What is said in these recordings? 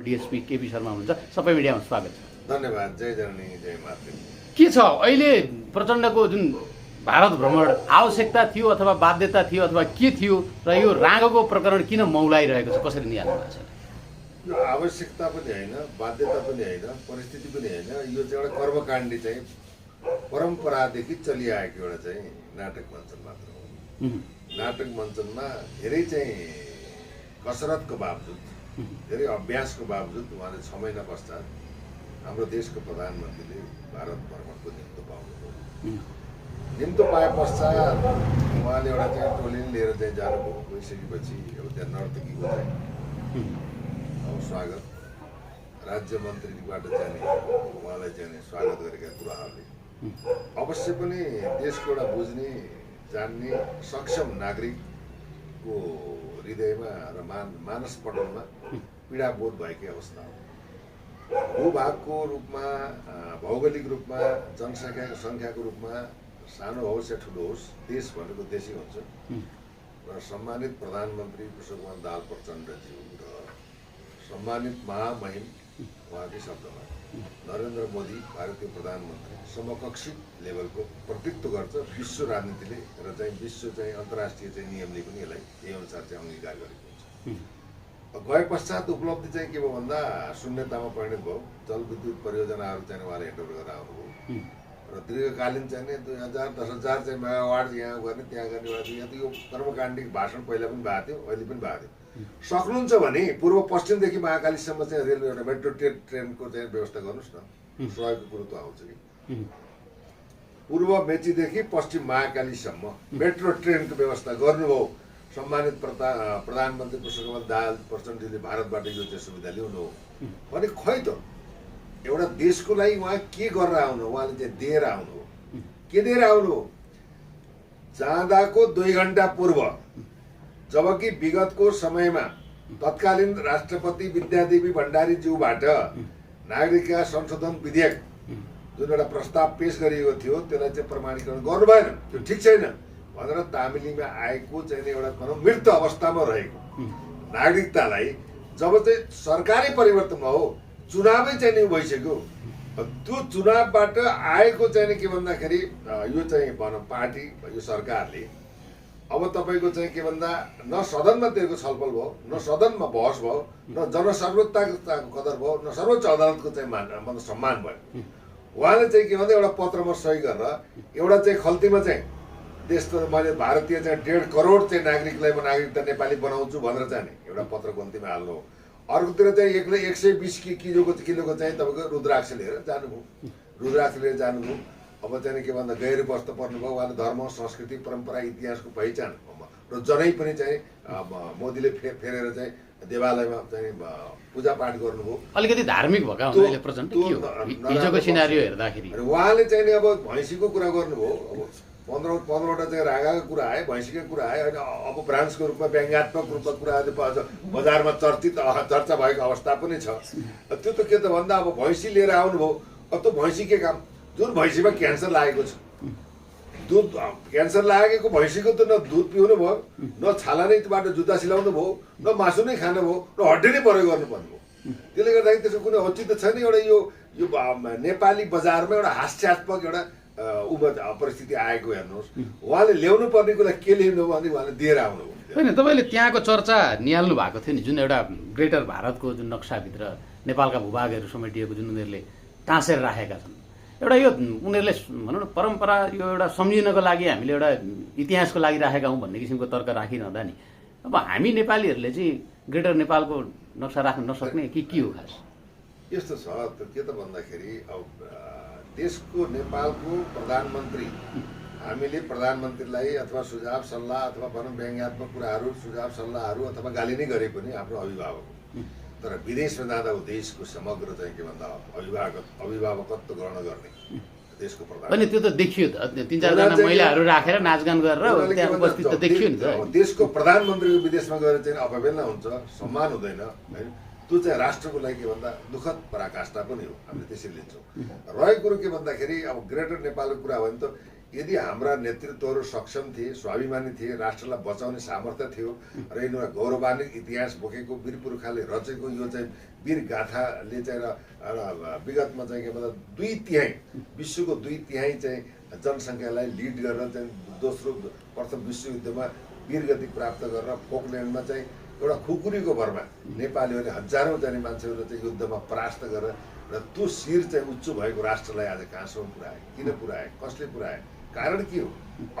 DSP KP Sharma हुनुहुन्छ। सबै मिडियामा स्वागत छ। धन्यवाद। जय जननी जय मातृ। के छ अहिले प्रचण्डको जुन भारत भ्रमण आवश्यकता थियो अथवा बाध्यता थियो अथवा के थियो र यो राँगोको प्रकरण किन मौलाइरहेको छ, कसरी निहाल्नु भएको छ? यो आवश्यकता पनि होइन, बाध्यता पनि होइन, परिस्थिति पनि होइन। यो चाहिँ एउटा कर्मकाण्डी चाहिँ परम्परादेखि चलिआएको एउटा चाहिँ नाटक मञ्चन मात्र हो। नाटक मञ्चनमा धेरै चाहिँ कसरतको बावजुद, धेरै अभ्यासको बावजुद उहाँले 6 महिना पश्चात हाम्रो देशको प्रधानमन्त्रीले भारत भ्रमणको निम्तो पाउनुभयो। निम्तो पाए पश्चात उहाँले एउटा चाहिँ टोली लिएर चाहिँ जानुभयो। गइसकेपछि अब त्यहाँ नर्तकीको चाहिँ अब स्वागत, राज्य मन्त्रीबाट जाने उहाँलाई चाहिँ स्वागत गरेका कुराहरूले अवश्य पनि देशको एउटा बुझ्ने जान्ने सक्षम नागरिकको हृदयमा र मानस पटलमा पीडाबोध भएकै अवस्था हो। भूभागको रूपमा, भौगोलिक रूपमा, जनसङ्ख्याको रूपमा सानो होस् या ठुलो होस्, देश भनेको देशै हुन्छ। र सम्मानित प्रधानमन्त्री पुष्पकमल दाहाल प्रचण्डज्यू र सम्मानित महामहिम उहाँकै शब्दमा नरेन्द्र मोदी भारतीय प्रधानमन्त्री समकक्षी लेभलको प्रतिनिधित्व गर्छ विश्व राजनीतिले र चाहिँ विश्व चाहिँ अन्तर्राष्ट्रिय चाहिँ नियमले पनि यसलाई यही अनुसार चाहिँ अङ्गीकार गरेको हुन्छ। गए पश्चात उपलब्धि चाहिँ के भयो भन्दा शून्यतामा परिणत भयो। जलविद्युत परियोजनाहरू चाहिँ उहाँले हेन्डओभर गरेर आउनुभयो र दीर्घकालीन चाहिँ नि 2000-10,000 चाहिँ मेगावाट यहाँ गर्ने त्यहाँ गर्ने यहाँ त यो कर्मकाण्डी भाषण पहिला पनि भएको थियो, अहिले पनि भएको थियो। सक्नुहुन्छ भने पूर्व पश्चिमदेखि महाकालीसम्म चाहिँ रेलवे एउटा मेट्रो ट्रेनको चाहिँ व्यवस्था गर्नुहोस् न। सहयोगको कुरो त आउँछ कि पूर्व मेचीदेखि पश्चिम महाकालीसम्म मेट्रो ट्रेनको व्यवस्था गर्नुभयो। सम्मानित प्रधानमन्त्री पुष्पकमल दाहाल प्रचण्डजीले भारतबाट यो चाहिँ सुविधा ल्याउनु हो भने खै त एउटा देशको लागि उहाँ के गरेर आउनु, उहाँले चाहिँ दिएर आउनु हो। के दिएर आउनु हो? जाँदाको 2 घण्टा पूर्व, जबकि विगतको समयमा तत्कालीन राष्ट्रपति विद्यादेवी भण्डारीज्यूबाट नागरिकता संशोधन विधेयक जुन एउटा प्रस्ताव पेश गरिएको थियो त्यसलाई चाहिँ प्रमाणीकरण गर्नु भएन, त्यो ठिक छैन भनेर तामिलीमा आएको चाहिँ एउटा भनौँ मृत अवस्थामा रहेको नागरिकतालाई जब चाहिँ सरकारी परिवर्तनमा हो, चुनावै चाहिँ नि भइसक्यो, त्यो चुनावबाट आएको चाहिँ के भन्दाखेरि यो चाहिँ भनौँ पार्टी, यो सरकारले अब तपाईँको चाहिँ के भन्दा न सदनमा त्यसको छलफल भयो, न सदनमा बहस भयो, न जनसर्वोच्चताको कदर भयो, न सर्वोच्च अदालतको चाहिँ मतलब सम्मान भयो। उहाँले चाहिँ के भन्दा एउटा पत्रमा सही गरेर एउटा चाहिँ खल्तीमा चाहिँ देशको मैले भारतीय चाहिँ 1.5 करोड चाहिँ नागरिकलाई म नागरिकता नेपाली बनाउँछु भनेर चाहिँ एउटा पत्र गन्तीमा हाल्नु हो। अर्कोतिर चाहिँ 120 किलोको चाहिँ तपाईँको रुद्राक्ष लिएर जानुभयो। रुद्राक्ष लिएर जानुभयो। अब चाहिँ के भन्दा गएर बस्न पर्नुभयो। उहाँले धर्म, संस्कृति, परम्परा, इतिहासको पहिचान र जनै पनि चाहिँ मोदीले फेरेर चाहिँ देवालयमा चाहिँ पूजापाठ गर्नुभयो। अलिकति धार्मिक भएका हुनाले प्रचण्ड के हो हिजोको सिनारियो हेर्दाखेरि उहाँले चाहिँ नि अब भैँसीको कुरा गर्नुभयो। अब 15वटा चाहिँ रागाको कुरा आयो, भैँसीको कुरा आयो, होइन अब ब्रान्चको रूपमा व्यङ्ग्यात्मक रूपमा कुराहरू बजारमा चर्चा भएको अवस्था पनि छ। त्यो त के त भन्दा अब भैँसी लिएर आउनुभयो। अब त्यो भैँसी के काम? जुन भैँसीमा क्यान्सर लागेको छ, दुध क्यान्सर लागेको भैँसीको त न दुध पिउनु भयो, न छाला नैबाट जुत्ता सिलाउनु भयो, न मासु नै खानु भयो, न हड्डी नै प्रयोग गर्नुपर्ने भयो। त्यसले गर्दाखेरि त्यसको कुनै औचित्य छैन। एउटा यो नेपाली बजारमा एउटा हास्यास्पद एउटा परिस्थिति आएको हेर्नुहोस्। उहाँले ल्याउनु पर्ने कुरा के ल्याउनु भने उहाँले दिएर आउनुभयो। होइन, तपाईँले त्यहाँको चर्चा निहाल्नु भएको थियो नि, जुन एउटा ग्रेटर भारतको जुन नक्साभित्र नेपालका भूभागहरू समेटिएको जुन उनीहरूले टाँसेर राखेका छन्, एउटा यो उनीहरूले भनौँ न परम्परा यो एउटा सम्झिनको लागि हामीले एउटा इतिहासको लागि राखेका हौँ भन्ने किसिमको तर्क राखिरहँदा नि अब हामी नेपालीहरूले चाहिँ ग्रेटर नेपालको नक्सा राख्न नसक्ने के हो खास? यस्तो छ के त भन्दाखेरि अब देशको नेपालको प्रधानमन्त्री, हामीले प्रधानमन्त्रीलाई अथवा सुझाव सल्लाह अथवा भनौँ व्यङ्ग्यात्मक कुराहरू सुझाव सल्लाहहरू अथवा गाली नै गरे पनि आफ्नो अभिभावक, तर विदेशमा जाँदा देशको समग्र चाहिँ के भन्दा अभिभावकत्व ग्रहण गर्ने देशको प्रधान अनि त्यो त देखियो त 3-4 जना महिलाहरू राखेर नाचगान गरेर त्यहाँ उपस्थित त देखियो नि त। देशको प्रधानमन्त्रीको विदेशमा गएर चाहिँ अवहेलना हुन्छ, सम्मान हुँदैन हैन। त्यो चाहिँ राष्ट्रको लागि के भन्दा दुःखद पराकाष्ठा पनि हो, हामीले त्यसरी लिन्छौँ। रहेको कुरो के भन्दाखेरि अब ग्रेटर नेपालको कुरा हो भने त यदि हाम्रा नेतृत्वहरू सक्षम थिए, स्वाभिमानी थिए, राष्ट्रलाई बचाउने सामर्थ्य थियो र यिनीहरू गौरवान्वित इतिहास बोकेको वीर पुर्खाले रचेको यो चाहिँ वीर गाथाले चाहिँ विगतमा चाहिँ के भन्छ 2/3 विश्वको 2/3 चाहिँ जनसङ्ख्यालाई लिड गरेर चाहिँ प्रथम विश्वयुद्धमा वीरगति प्राप्त गरेर फोकल्यान्डमा चाहिँ एउटा खुकुरीको भरमा नेपालीहरूले हजारौँ जाने मान्छेहरूले चाहिँ युद्धमा परास्त गरेर र त्यो शिर चाहिँ उच्च भएको राष्ट्रलाई आज कहाँसम्म पुर्याए, किन पुर्याए, कसले पुर्याए, कारण के हो?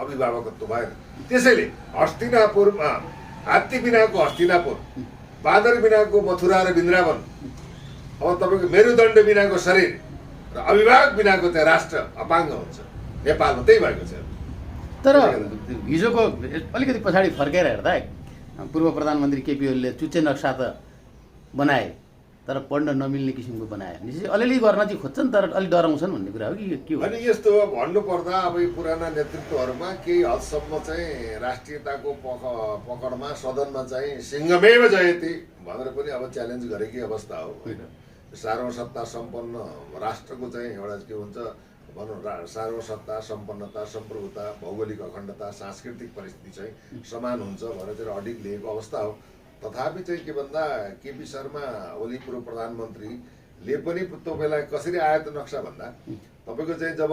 अभिभावकत्व भएन। त्यसैले हस्तिनापुरमा हात्ती बिनाको हस्तिनापुर, बाँदर बिनाको मथुरा र वृन्दावन, अब तपाईँको मेरुदण्ड बिनाको शरीर र अभिभावक बिनाको चाहिँ राष्ट्र अपाङ्ग हुन्छ। नेपालमा त्यही भएको छ। तर हिजोको अलिकति पछाडि फर्केर हेर्दा पूर्व प्रधानमन्त्री केपी ओलीले चुच्चे नक्सा त बनाए तर पढ्न नमिल्ने किसिमको बनाए भने अलिअलि गर्न चाहिँ खोज्छन् तर अलिक डराउँछन् भन्ने कुरा हो कि के हो? अनि यस्तो भन्नुपर्दा अब यो पुराना नेतृत्वहरूमा केही हदसम्म चाहिँ राष्ट्रियताको पकडमा सदनमा चाहिँ सिंहमेव जयते भनेर पनि अब च्यालेन्ज गरेकै अवस्था हो होइन। सार्वसत्ता सम्पन्न राष्ट्रको चाहिँ एउटा के हुन्छ भनौँ सार्वसत्ता सम्पन्नता सम्प्रभुता भौगोलिक अखण्डता सांस्कृतिक परिस्थिति चाहिँ समान हुन्छ भनेर चाहिँ अडिग लिएको अवस्था हो। तथापि चाहिँ के भन्दा केपी शर्मा ओली पूर्व प्रधानमन्त्रीले पनि त्यो बेला कसरी आयो त नक्सा भन्दा तपाईँको चाहिँ जब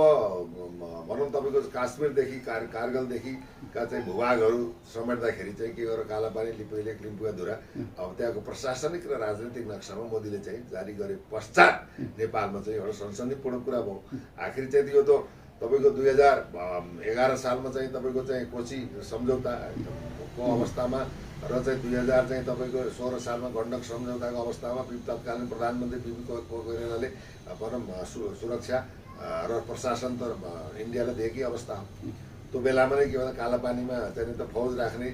भनौँ तपाईँको काश्मीरदेखि कारगिलदेखिका चाहिँ भूभागहरू समेट्दाखेरि चाहिँ के गरेर कालापानी लिपुलेक लिम्पुवाधुरा अब त्यहाँको प्रशासनिक र राजनैतिक नक्सामा मोदीले चाहिँ जारी गरे पश्चात नेपालमा चाहिँ एउटा सनसनीपूर्ण कुरा भयो। आखिर चाहिँ यो त तपाईँको 2011 सालमा चाहिँ तपाईँको चाहिँ कोशी सम्झौताको अवस्थामा र चाहिँ 2000 चाहिँ तपाईँको 16 सालमा गण्डक सम्झौताको अवस्थामा तत्कालीन प्रधानमन्त्री बिपी कोइरालाले भनौँ सुरक्षा र प्रशासन त इन्डियाले दिएकै अवस्था हो। त्यो बेलामा नै के भन्छ कालापानीमा चाहिँ त फौज राख्ने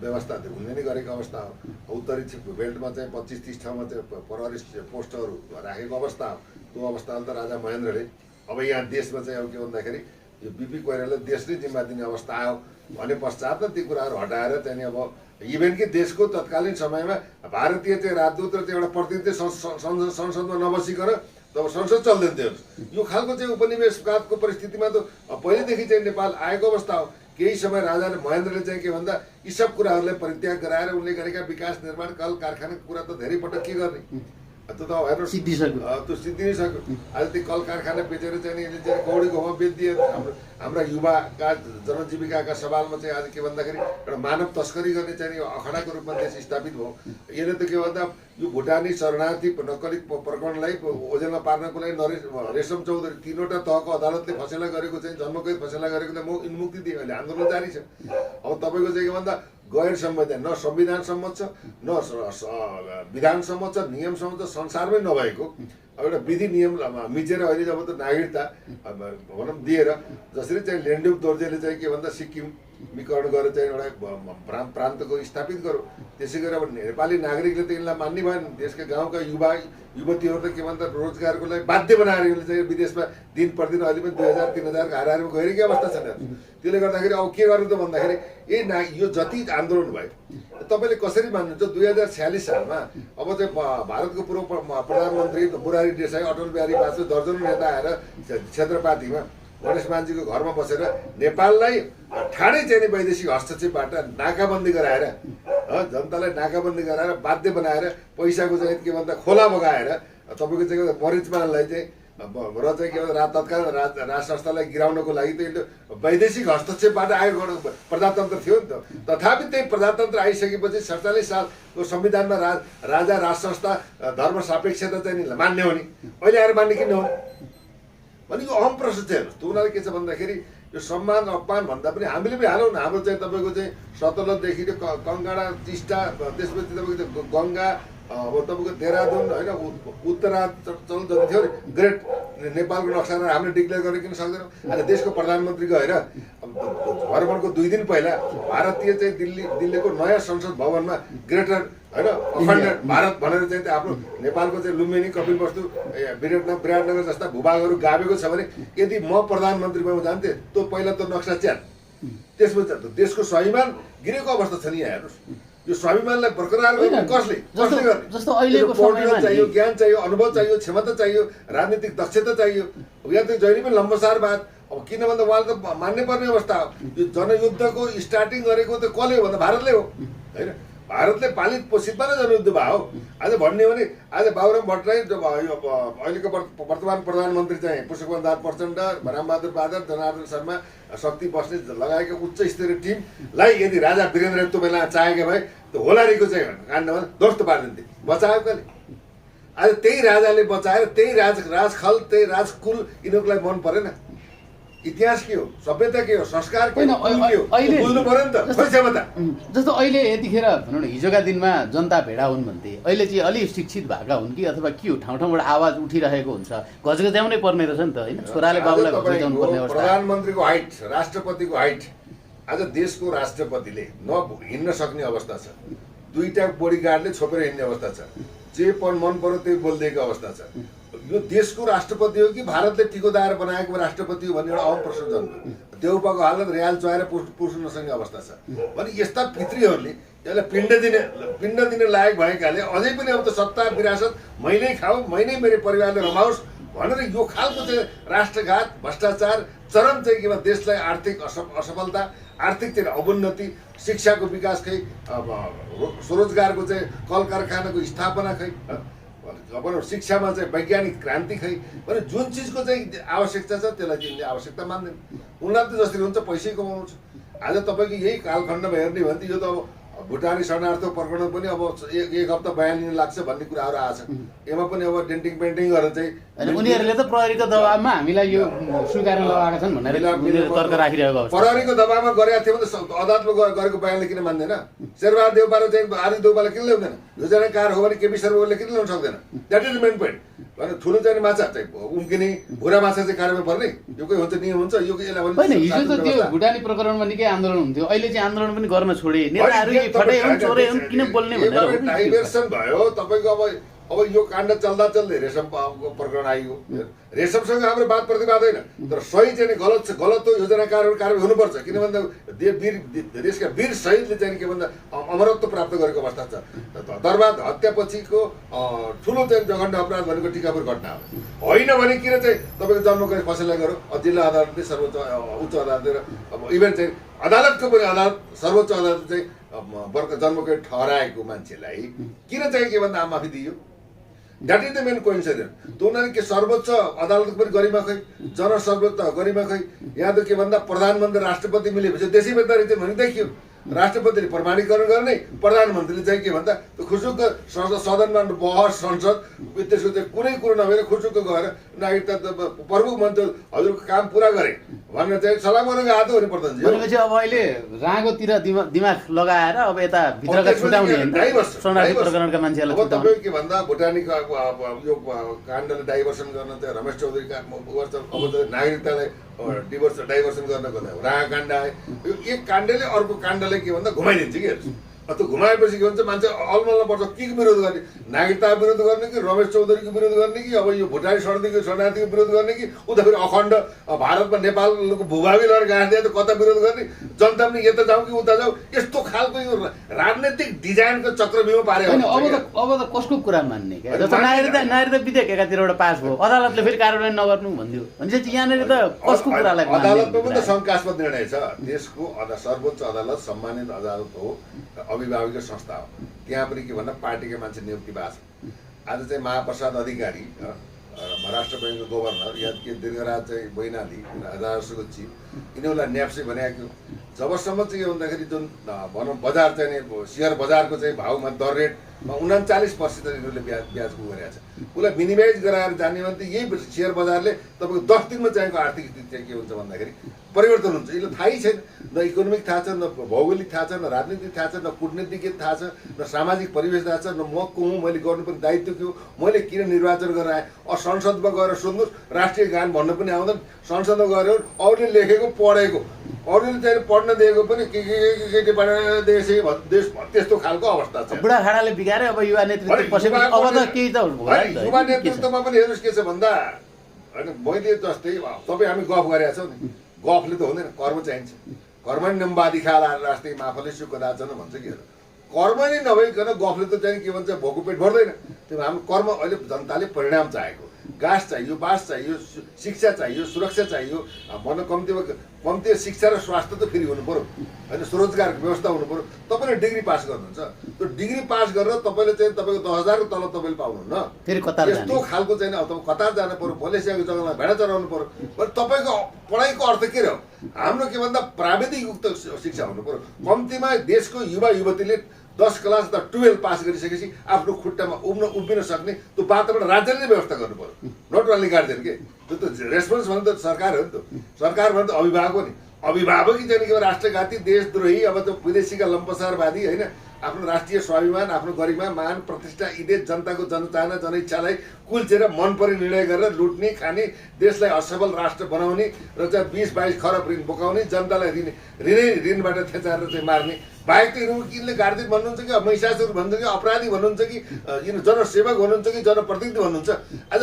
व्यवस्था हुने नै गरेको अवस्था हो। उत्तरी बेल्टमा चाहिँ 25-30 ठाउँमा चाहिँ प्रहरी पोस्टहरू राखेको अवस्था हो। त्यो अवस्थामा त राजा महेन्द्रले अब यहाँ देशमा चाहिँ अब के भन्दाखेरि यो बिपी कोइरालाले देश नै जिम्मा दिने अवस्था आयो भने पश्चात ती कुराहरू हटाएर चाहिँ अब इभेन कि देशको तत्कालीन समयमा भारतीय चाहिँ राजदूत र चाहिँ एउटा प्रतिनिधि संसदमा नबसिकन तब संसद चल्दैन थियो। यो खालको चाहिँ उपनिवेशवादको परिस्थितिमा त पहिलेदेखि चाहिँ नेपाल आएको अवस्था हो। केही समय राजा महेन्द्रले चाहिँ के भन्दा यी सब कुराहरूलाई परित्याग गराएर उनले गरेका विकास निर्माण कल कारखानाको कुरा त धेरै पटक के गर्ने त्यो त हेर्नु सिद्धिसक्यो, त्यो सिद्धि नै सक्यो। आज त्यो कल कारखाना बेचेर चाहिँ यसले चाहिँ कौडीको हवा बेचिदिए हाम्रा युवाका जनजीविकाका सवालमा चाहिँ आज के भन्दाखेरि एउटा मानव तस्करी गर्ने चाहिँ अखडाको रूपमा देश स्थापित भयो। यसले त के भन्दा यो भुटानी शरणार्थी नक्कली प्रकरणलाई ओझेलमा पार्नको लागि रेशम चौधरी 3वटा तहको अदालतले फसेला गरेको चाहिँ जन्मकैद फसेला गरेको म उन्मुक्ति दिए अहिले आन्दोलन जारी छ। अब तपाईँको चाहिँ के भन्दा गैर संवैधानिक न संविधान सम्मत छ न विधान सम्मत छ नियम सम्मत छ संसारमै नभएको एउटा विधि नियम मिचेर अहिले जब त नागरिकता भनौँ दिएर जसरी चाहिँ लेन्डुप दोर्जेले चाहिँ के भन्दा सिक्किम विकरण गरेर चाहिँ एउटा प्रान्तको स्थापित गरौँ त्यसै गरी अब नेपाली नागरिकले त यिनलाई मान्ने भएन। देशका गाउँका युवा युवतीहरू त के भन्छ रोजगारको लागि बाध्य बनाएर यसले चाहिँ विदेशमा दिन प्रतिदिन अहिले पनि 2000-3000 हाराहारीमा गइरहेकै अवस्था छ। त्यसले गर्दाखेरि अब के गर्नु त भन्दाखेरि यो जति आन्दोलन भयो तपाईँले कसरी मान्नुहुन्छ 2046 सालमा अब चाहिँ भारतको पूर्व प्रधानमन्त्री बुरारी देसाई अटल बिहारी वाजपेयी दर्जनौं नेता आएर क्षेत्रपातीमा गणेश मानजीको घरमा बसेर नेपाललाई ठाडै चाहिँ वैदेशिक हस्तक्षेपबाट नाकाबन्दी गराएर जनतालाई नाकाबन्दी गराएर बाध्य बनाएर पैसाको चाहिँ के भन्दा खोला बगाएर तपाईँको चाहिँ मरिचमानलाई चाहिँ र चाहिँ के भन्छ तत्कालीन राज संस्थालाई गिराउनको लागि त यसले वैदेशिक हस्तक्षेपबाट आएको प्रजातन्त्र थियो नि त। तथापि त्यही प्रजातन्त्र आइसकेपछि 47 सालको संविधानमा राजा राज संस्था धर्म सापेक्षता चाहिँ मान्ने हो नि अहिले आएर मान्ने किन हो भने यो अहम प्रश्न चाहिँ हेर्नुहोस्। त्यो उनीहरूले के छ भन्दाखेरि यो सम्मान अपमान भन्दा पनि हामीले पनि हालौँ न हाम्रो चाहिँ तपाईँको चाहिँ सतलजदेखि कङ्काडा टिस्टा त्यसपछि तपाईँको गङ्गा अब तपाईँको देहरादुन होइन उत्तराञ्चल जति थियो नि ग्रेट नेपालको नक्सामा हामीले डिक्लेयर गरेर किन सक्दैनौँ। आज देशको प्रधानमन्त्री गएर भ्रमणको 2 दिन पहिला भारतीय चाहिँ दिल्लीको नयाँ संसद भवनमा ग्रेटर होइन अखण्ड भारत भनेर चाहिँ आफ्नो नेपालको चाहिँ लुम्बिनी कपिलवस्तु विराटनगर जस्ता भूभागहरू गाभेको छ भने यदि म प्रधानमन्त्री भएँ जान्थेँ त्यो पहिला त नक्सा च्यात त्यसपछि देशको स्वाभिमान गिरेको अवस्था छ नि। यहाँ हेर्नुहोस् यो स्वाभिमानलाई बरकरार गर्ने कसले गर्ने चाहियो, ज्ञान चाहियो, अनुभव चाहियो, क्षमता चाहियो, राजनीतिक दक्षता चाहियो। यहाँ त जहिले पनि लम्बसारवाद अब किन भन्दा उहाँले त मान्नै पर्ने अवस्था हो। यो जनयुद्धको स्टार्टिङ गरेको त कसले हो भन्दा भारतले हो होइन। भारतले पालित पोषितमा नै जनयुद्ध भयो हो। आज भन्ने हो भने आज बाबुराम भट्टराई अहिलेको वर्तमान प्रधानमन्त्री चाहिँ पुष्पकमल दाहाल प्रचण्ड, रामबहादुर पाठक, जनार्दन शर्मा, शक्ति बस्नेत लगायतका उच्च स्तरीय टिमलाई यदि राजा वीरेन्द्र त्यो बेला चाहेको भए त्यो होलारीको चाहिँ काण्डमा ध्वस्त पारिदिन्थे। बचायो कसले? आज त्यही राजाले बचाएर त्यही राजखल त्यही राजकुल यिनीहरूको लागि मन परेन। इतिहास के हो, सभ्यता के हो, संस्कार के हो, बुझ्नु पर्यो नि त। क्षमता जस्तो अहिले यतिखेर भनौँ न हिजोका दिनमा जनता भेडा हुन् भन्थे, अहिले चाहिँ अलिक शिक्षित भएका हुन् कि अथवा के हो, ठाउँ ठाउँबाट आवाज उठिरहेको हुन्छ, घचघच्याउनै पर्ने रहेछ नि त होइन। छोराले बाबुलाई घचघच्याउनु पर्ने अवस्था। प्रधानमन्त्रीको हाइट, राष्ट्रपतिको हाइट, आज देशको राष्ट्रपतिले हिँड्न सक्ने अवस्था छ। दुईटा बोडीगार्डले छोपेर हिँड्ने अवस्था छ। जे मन पर्यो त्यही बोलिदिएको अवस्था छ। यो देशको राष्ट्रपति हो कि भारतले टिकोदार बनाएको राष्ट्रपति हो भन्ने एउटा अहम प्रश्न जन्म्यो। देउपाको हालत रियाल चुहाएर पुर्नु नसक्ने अवस्था छ भने यस्ता पितृहरूले यसलाई पिण्ड दिने लायक भएकाले अझै पनि अब त सत्ता विरासत मैले खाऊ, मैले मेरो परिवारले रमाओस् भनेर यो खालको चाहिँ राष्ट्रघात, भ्रष्टाचार, चरम चाहिँ के भन्छ देशलाई आर्थिक असफलता, आर्थिक चाहिँ अवुन्नति, शिक्षाको विकास खै, स्वरोजगारको चाहिँ कल कारखानाको स्थापना खै, शिक्षामा चाहिँ वैज्ञानिक क्रान्ति खै भने जुन चिजको चाहिँ आवश्यकता छ त्यसलाई तिमीले आवश्यकता मान्दैन। उनीहरू त जसरी हुन्छ पैसै कमाउँछ। आज तपाईँको यही कालखण्डमा हेर्ने भने त यो त अब भुटानी शरणार्थी प्रकरण पनि अब एक हप्ता बयान लिन लाग्छ भन्ने कुराहरू आएछ। यसमा पनि अब डेन्टिङ पेन्टिङ गरेर चाहिँ उनीहरूले त प्रहरीको दबावमा हामीलाई यो स्वीकार लगाएका छन् भनेर तर्क राखिरहेको अवस्था। प्रहरीको दबावमा गरेका थियो भने अदालतमा गरेको बयानले किन मान्दैन? शेरबहादुर देउपाले चाहिँ आदि देउपाले किन ल्याउँदैन? योजनाकार हो भने केपी शर्मा ओलीले किन ल्याउन सक्दैन? That is the main point. भने ठुलो चाहिँ माछा चाहिँ उम्किने, भुरा माछा चाहिँ कारवाही पर्ने, यो कोही हुन्छ नियम हुन्छ, यो होइन। हिजो त त्यो भुटानी प्रकरणमा निकै आन्दोलन हुन्थ्यो, अहिले चाहिँ आन्दोलन पनि गर्न छोडे। नेताहरू फटाइ हुन्, चोरे हुन्, किन बोल्ने भनेर डाइभर्सन भयो तपाईँको। अब यो काण्ड चल्दा चल्दै रेशम प्रकरण आइयो। रेशमसँग हाम्रो वाद प्रतिवाद होइन, तर सही चाहिँ गलत हो, योजनाकारहरू कारवाही हुनुपर्छ। किन भन्दा देशका वीर शहीदले चाहिँ के भन्दा अमरत्व प्राप्त गरेको अवस्था छ। दरबार हत्यापछिको ठुलो चाहिँ जघन्य अपराध भनेको टिकापुर घटना हो। होइन भने किन चाहिँ तपाईँको जन्मको फैसला गरौँ जिल्ला अदालतले, सर्वोच्च उच्च अदालतले र इभेन चाहिँ अदालतको पनि अदालत, सर्वोच्च अदालत चाहिँ जन्मको ठहराएको मान्छेलाई किन चाहिँ के भन्दा माफी दियो? That is the main coincidence. त उनीहरू के सर्वोच्च अदालतको पनि गरिमा खै, जनसर्वोच्च गरिमा खै। यहाँ त के भन्दा प्रधानमन्त्री राष्ट्रपति मिलेपछि देशै बेदारी चाहिँ भने देखियो। राष्ट्रपतिले प्रमाणीकरण गर्ने, प्रधानमन्त्रीले चाहिँ के भन्दा त्यो खुसुक्क सदनमा बहस, संसद त्यसको चाहिँ कुनै कुरो नभएर खुसुक्क गएर नागरिकता प्रमुख मन्त्री हजुरको काम पुरा गरे भनेर चाहिँ सलाम गर्नको हात हो नि प्रधानजी। भनेपछि अब अहिले राँगोतिर दिमाग लगाएर अब यता भित्रका छुटाउने शरणार्थी प्रकरणका मान्छेहरूलाई अब तपाईँ के भन्दा भुटानीको यो काण्डले डाइभर्सन गर्न चाहिँ रमेश चौधरीका अब नागरिकतालाई डाइभर्सन गर्नको राँगा काण्ड आयो। यो एक काण्डले अर्को काण्डले के भन्दा घुमाइदिन्छ कि त्यो घुमाएपछि के भन्छ मान्छे अलमल्ल पर्छ के विरोध गर्ने? नागरिकता विरोध गर्ने कि रमेश चौधरीको विरोध गर्ने कि अब यो भुटानी शरणार्थीको विरोध गर्ने कि उता फेरि अखण्ड भारतमा नेपालको भूभागी लडेर गाँस दिए त कता विरोध गर्ने? जनता पनि यता जाउँ कि उता जाउँ, यस्तो खालको यो राजनैतिक डिजाइनको चक्रव्यूह पारे। अब त कसको कुरा मान्ने क्या? जस्तो नागरिकता विधेयक एकातिरबाट पास भयो, अदालतले फेरि कार्यान्वयन नगर्नु भनिदियो भनेपछि यहाँनिर त कसको कुरालाई अदालतमा पनि त शङ्कास्पद निर्णय छ। देशको सर्वोच्च अदालत सम्मानित अदालत हो, अभिभावक संस्था हो। त्यहाँ पनि के भन्दा पार्टीका मान्छे नियुक्ति भएको छ। आज चाहिँ महाप्रसाद अधिकारी, महाराष्ट्र ब्याङ्कको गभर्नर, या के दीर्घराज चाहिँ बैनाली, राजस्वको चिफ, यिनीहरूलाई न्याप्से भनेको जबसम्म चाहिँ के भन्दाखेरि जुन भनौँ बजार चाहिँ सेयर बजारको चाहिँ भाउमा दर रेटमा 39% यिनीहरूले ब्याजको गरेको छ। उसलाई मिनिमाइज गराएर जाने भने त यही सेयर बजारले तपाईँको 10 दिनमा चाहिएको आर्थिक स्थिति चाहिँ के हुन्छ भन्दाखेरि परिवर्तन हुन्छ। यसले थाहै छैन, न इकोनोमिक थाहा छ, न भौगोलिक थाहा छ, न राजनीतिक थाहा छ, न कुटनीतिक थाहा छ, न सामाजिक परिवेश थाहा छ, न म को हुँ, मैले गर्नुपर्ने दायित्व के हो, मैले किन निर्वाचन गरेर आएँ। संसदमा गएर सुन्नुहोस्, राष्ट्रिय गान भन्नु पनि आउँदैन। संसदमा गएर अरूले लेखेको पढेको, अरूले चाहिँ पढ्न दिएको पनि के देश त्यस्तो खालको अवस्था छ। बुढाखाडाले बिगारे अब युवा नेतृत्व पसेको अब त केही त युवा नेतृत्वमा पनि हेर्नुहोस् के छ भन्दा होइन, मैले जस्तै तपाईँ हामी गफ गरेका छौँ नि, गफले त हुँदैन, कर्म चाहिन्छ। कर्म नि नम्बादी खाला राष्ट्रिय माफले सुखदाचन भन्छ कि कर्म नै नभइकन गफले त चाहिँ के भन्छ भोको पेट भर्दैन। त्यो हाम्रो कर्म अहिले जनताले परिणाम चाहेको, घाँस चाहियो, बाँस चाहियो, शिक्षा चाहियो, सुरक्षा चाहियो। भनौँ कम्ती शिक्षा र स्वास्थ्य त फेरि हुनु पर्यो होइन, स्वरोजगारको व्यवस्था हुनु पर्यो। तपाईँले डिग्री पास गर्नुहुन्छ, त्यो डिग्री पास गरेर तपाईँले चाहिँ तपाईँको 10,000 को तल तपाईँले पाउनुहुन्न। फेरि कतार यस्तो खालको चाहिँ अब तपाईँ कतार जानु पर्यो, मलेसियाको जग्गामा भेडा चराउनु पर्यो। तपाईँको पढाइको अर्थ के रह्यो? हाम्रो के भन्दा प्राविधिक युक्त शिक्षा हुनु पर्यो। कम्तीमा देशको युवा युवतीले 10 क्लास त 12 पास गरिसकेपछि आफ्नो खुट्टामा उभिन सक्ने त्यो वातावरण राज्यले नै व्यवस्था गर्नु पर्यो, नट ओन्ली गार्जियन के। त्यो त रेस्पोन्स भन्नु त सरकार हो नि त। सरकार भन्नु त अभिभावक हो नि। अभिभावकै चाहिँ के राष्ट्रघाती, देशद्रोही, अब त विदेशीका लम्पसारवादी होइन, आफ्नो राष्ट्रिय स्वाभिमान, आफ्नो गरिमा, मान, प्रतिष्ठा, इज्जत, जनताको जनचाहना, जनइच्छालाई कुल्चेर मन परी निर्णय गरेर लुट्ने, खाने, देशलाई असफल राष्ट्र बनाउने र चाहिँ 20-22 खरब ऋण बोकाउने, जनतालाई ऋणबाट थेचाएर चाहिँ मार्ने बाहेक त यिनीहरू किनले गार्जियन भन्नुहुन्छ कि महिषासुर भन्नुहुन्छ कि अपराधी भन्नुहुन्छ कि यिनीहरू जनसेवक भन्नुहुन्छ कि जनप्रतिनिधि भन्नुहुन्छ। आज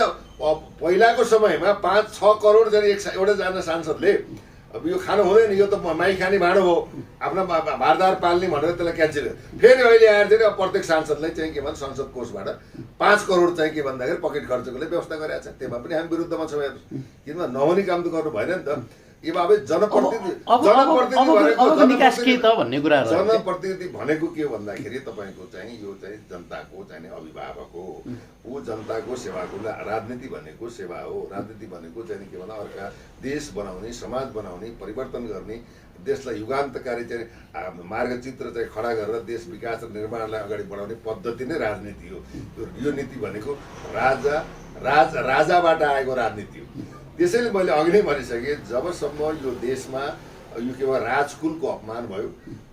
पहिलाको समयमा 5-6 करोड एउटा जना सांसदले अब यो खानु हुँदैन, यो त माई खाने भाँडो हो, आफ्ना भारदार पाल्ने भनेर त्यसलाई क्यान्सल गर्यो। फेरि अहिले आएर चाहिँ अब प्रत्येक सांसदलाई चाहिँ के भन्छ संसद कोषबाट 5 करोड चाहिँ के भन्दाखेरि पकेट खर्चको लागि व्यवस्था गरेका छ। त्यसमा पनि हामी विरुद्धमा छौँ हेर्नुहोस्, किनभने नहुने काम त गर्नु भएन नि त। यो अब जनप्रतिनिधि भनेको के हो भन्दाखेरि तपाईँको चाहिँ यो चाहिँ जनताको चाहिँ अभिभावक हो। ऊ जनताको सेवाको राजनीति भनेको सेवा हो। राजनीति भनेको चाहिँ के भन्दा अर्का देश बनाउने, समाज बनाउने, परिवर्तन गर्ने, देशलाई युगान्तकारी चाहिँ मार्गचित्र चाहिँ खडा गरेर देश विकास र निर्माणलाई अगाडि बढाउने पद्धति नै राजनीति हो। यो नीति भनेको राजाबाट आएको राजनीति हो। त्यसैले मैले अघि नै भनिसकेँ, जबसम्म यो देशमा यो के भयो राजकुलको अपमान भयो,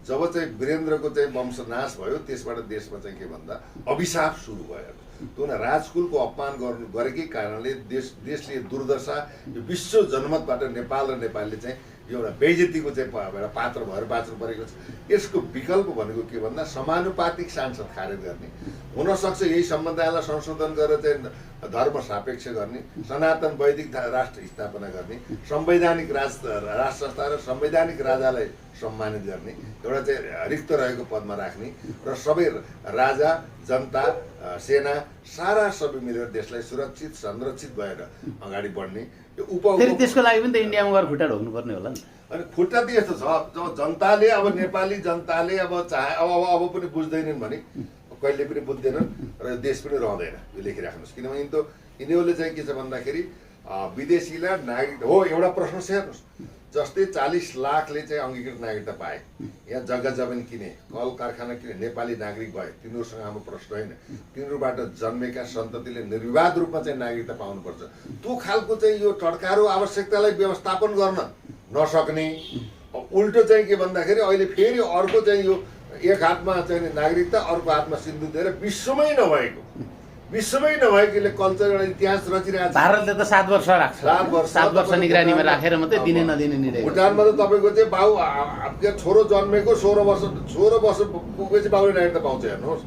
जब चाहिँ वीरेन्द्रको चाहिँ वंशनाश भयो, त्यसबाट देशमा चाहिँ के भन्दा अभिशाप सुरु भयो। त्यो राजकुलको अपमान गरेकै कारणले देशले दुर्दशा, यो विश्व जनमतबाट नेपाल र नेपालले चाहिँ यो एउटा बेइज्जतीको चाहिँ एउटा पात्र भएर बाँच्नु परेको छ। यसको विकल्प भनेको के भन्दा समानुपातिक सांसद खारेज गर्ने हुनसक्छ। यही सम्बन्धलाई संशोधन गरेर चाहिँ धर्म सापेक्ष गर्ने, सनातन वैदिक राष्ट्र स्थापना गर्ने, संवैधानिक राष्ट्र संस्था र संवैधानिक राजालाई सम्मानित गर्ने, एउटा चाहिँ रिक्त रहेको पदमा राख्ने र सबै राजा, जनता, सेना सारा सबै मिलेर देशलाई सुरक्षित संरक्षित भएर अगाडि बढ्ने। फेरि त्यसको लागि पनि त इन्डियामा गएर खुट्टा ढोक्नु पर्ने होला नि। अनि खुट्टा त यस्तो छ, जब जनताले अब नेपाली जनताले अब चाहे अब पनि बुझ्दैनन् भने कहिले पनि बुझ्दैनन् र देश पनि रहँदैन। यो लेखिराख्नुहोस्, किनभने यिनीहरूले चाहिँ के छ भन्दाखेरि विदेशीलाई नागरिक हो। एउटा प्रश्न छ हेर्नुहोस्, जस्तै 40 लाखले चाहिँ अङ्गीकृत नागरिकता पाए, यहाँ जग्गा जमिन किने, कल कारखाना किने, नेपाली नागरिक भए, तिनीहरूसँग हाम्रो प्रश्न होइन। तिनीहरूबाट जन्मेका सन्ततिले निर्विवाद रूपमा चाहिँ नागरिकता पाउनुपर्छ। त्यो खालको चाहिँ यो टड्कारो आवश्यकतालाई व्यवस्थापन गर्न नसक्ने, उल्टो चाहिँ के भन्दाखेरि अहिले फेरि अर्को चाहिँ यो एक हातमा चाहिँ नागरिकता, अर्को हातमा सिन्दुर दिएर विश्वमै नभएकोले कल्चर एउटा इतिहास रचिरहेको छ। भारतले त 7 वर्ष राख्छ, 7 वर्ष निगरानीमा राखेर मात्रै दिने नदिने निर्णय। भुटानमा त तपाईँको चाहिँ बाउ छोरो जन्मेको 16 वर्ष पुगेपछि बाउले नागरिकता पाउँछ। हेर्नुहोस्,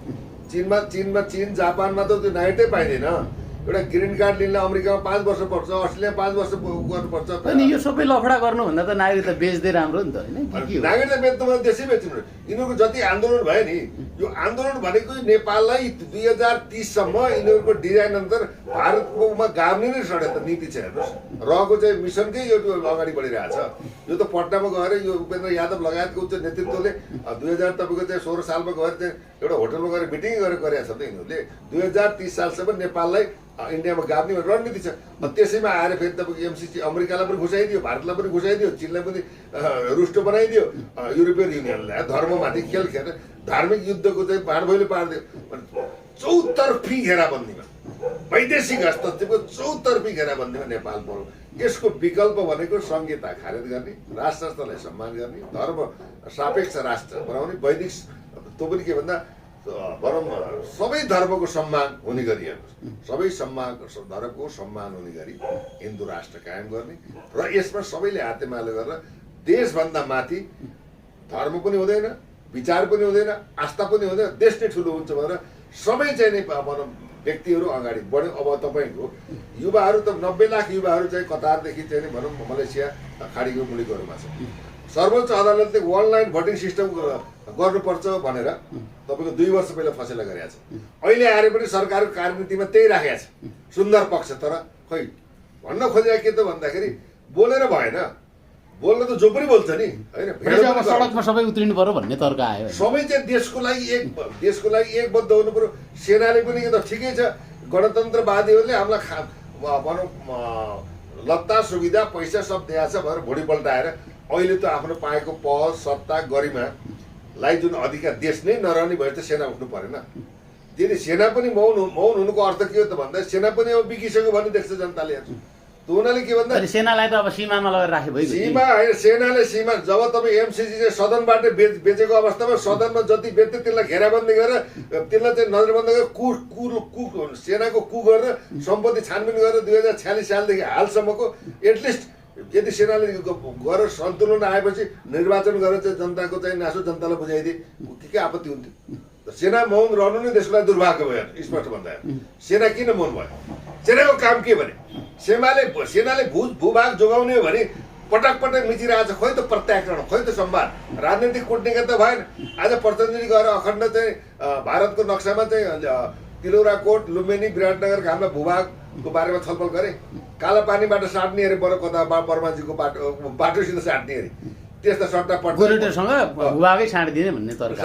चीन जापानमा त त्यो नागरिकतै पाइँदैन। एउटा ग्रिन कार्ड लिनलाई अमेरिकामा 5 वर्ष पर्छ, अस्ट्रेलियामा 5 वर्ष गर्नुपर्छ। अनि यो सबै लफडा गर्नुभन्दा त नागरिकता बेच्दै राम्रो नि त होइन। नागरिकता बेच्नु देशै बेच्नु। यिनीहरूको जति आन्दोलन भयो नि, यो आन्दोलन भनेको नेपाललाई 2030 सम्म यिनीहरूको डिजाइन अनुसार भारतकोमा गाड्ने नै षड्यन्त्र नीति छ। हेर्नुहोस्, रहेको चाहिँ मिसनकै यो अगाडि बढिरहेछ। यो त पटनामा गएर यो उपेन्द्र यादव लगायतको उच्च नेतृत्वले 2016 सालमा गएर चाहिँ एउटा होटलमा गएर मिटिङ गरेको छ त यिनीहरूले। 2030 सालसम्म नेपाललाई इन्डियामा गाड्ने रणनीति छ। त्यसैमा आएर फेरि तपाईँको एमसिसी अमेरिकालाई पनि घुसाइदियो, भारतलाई पनि घुसाइदियो, चीनलाई पनि रुष्ट बनाइदियो, युरोपियन युनियनलाई धर्ममाथि खेल खेलेर धार्मिक युद्धको चाहिँ भाँडभैलो पारिदियो। चौतर्फी घेराबन्दीमा, वैदेशिक हस्तक्षेपको चौतर्फी घेराबन्दीमा नेपाल पऱ्यो। यसको विकल्प भनेको संहिता खारेज गर्ने, राष्ट्र संस्थालाई सम्मान गर्ने, धर्म सापेक्ष राष्ट्र बनाउने, वैदिक त्यो पनि के भन्दा भनौँ सबै धर्मको सम्मान हुने गरी, सबै धर्मको सम्मान हुने गरी हिन्दू राष्ट्र कायम गर्ने र यसमा सबैले हातेमालो गरेर देशभन्दा माथि धर्म पनि हुँदैन, विचार पनि हुँदैन, आस्था पनि हुँदैन, देश नै ठुलो हुन्छ भनेर सबै चाहिँ नै भनौँ व्यक्तिहरू अगाडि बढ्यो। अब तपाईँको युवाहरू त 90 लाख युवाहरू चाहिँ कतारदेखि चाहिँ भनौँ मलेसिया खाडीको मुलुकहरूमा छ। सर्वोच्च अदालतले अनलाइन भोटिङ सिस्टम गर्नुपर्छ भनेर तपाईँको 2 वर्ष पहिला फसेला गरेको छ। अहिले आएर पनि सरकारको कार्यनीतिमा त्यही राखेको छ, सुन्दर पक्ष। तर खै भन्न खोजेको के त भन्दाखेरि बोलेर भएन, बोल्न त जो पनि बोल्छ नि होइन। भनेपछि अब सडकमा सबै उत्रिनु पर्यो भन्ने तर्क आयो। सबै चाहिँ देशको लागि एकबद्ध हुनु पर्यो। सेनाले पनि त ठिकै छ, गणतन्त्रवादीहरूले हामीलाई भनौँ लत्ता सुविधा पैसा सब दिएको छ भनेर भोलिपल्ट आएर अहिले त आफ्नो पाएको पद सत्ता गरिमालाई जुन अधिकार देश नै नरहने भए त सेना उठ्नु परेन। त्यसले सेना पनि मौन हुनुको अर्थ के हो त भन्दा सेना पनि अब बिकिसक्यो भन्ने देख्छ जनताले। त उनीहरूले के भन्दा सेनालाई त अब सीमामा लगेर राखे भयो। सीमा होइन, सेनाले सीमा जब तपाईँ एमसिसी चाहिँ सदनबाट बेचेको अवस्थामा सदनमा जति बेच्थ्यो त्यसलाई घेराबन्दी गरेर त्यसलाई चाहिँ नजरबन्द गरेर सेनाको कु गरेर सम्पत्ति छानबिन गरेर 2046 सालदेखि हालसम्मको एटलिस्ट यदि सेनाले गरेर सन्तुलन आएपछि निर्वाचन गरेर चाहिँ जनताको चाहिँ नासो जनतालाई बुझाइदिए के आपत्ति हुन्थ्यो। सेना मौन रहनु नै देशको लागि दुर्भाग्य भयो। स्पष्ट भन्दा सेना किन मौन भयो? सेनाको काम के भने सेनाले भूभाग जोगाउने हो भने पटक पटक मिचिरहेको छ। खोइ त प्रत्याक्रमण, खोइ त संवाद, राजनीतिक कूटनीति त भएन। आज प्रचण्डजी गएर अखण्ड चाहिँ भारतको नक्सामा चाहिँ तिलौरा कोट, लुम्बिनी, विराटनगर हाम्रा भूभागको बारेमा छलफल गरे। काला पानीबाट साट्ने अरे बरु कता बर्माजीको बाटोसित साट्ने अरे त्यस्ता सट्टा गोरेटरसँग भूभागै छाडिदिने भन्ने तर्क।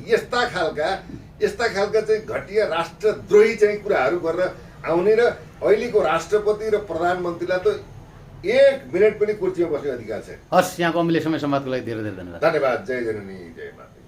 यस्ता खालका चाहिँ घटिया राष्ट्रद्रोही चाहिँ कुराहरू गरेर आउने र अहिलेको राष्ट्रपति र प्रधानमन्त्रीलाई त 1 मिनट पनि कुर्सीमा बस्ने अधिकार छ। हस्, यहाँको अमूल्य समय सम्वादको लागि धेरै धेरै धन्यवाद। धन्यवाद। जय जननी जय माता।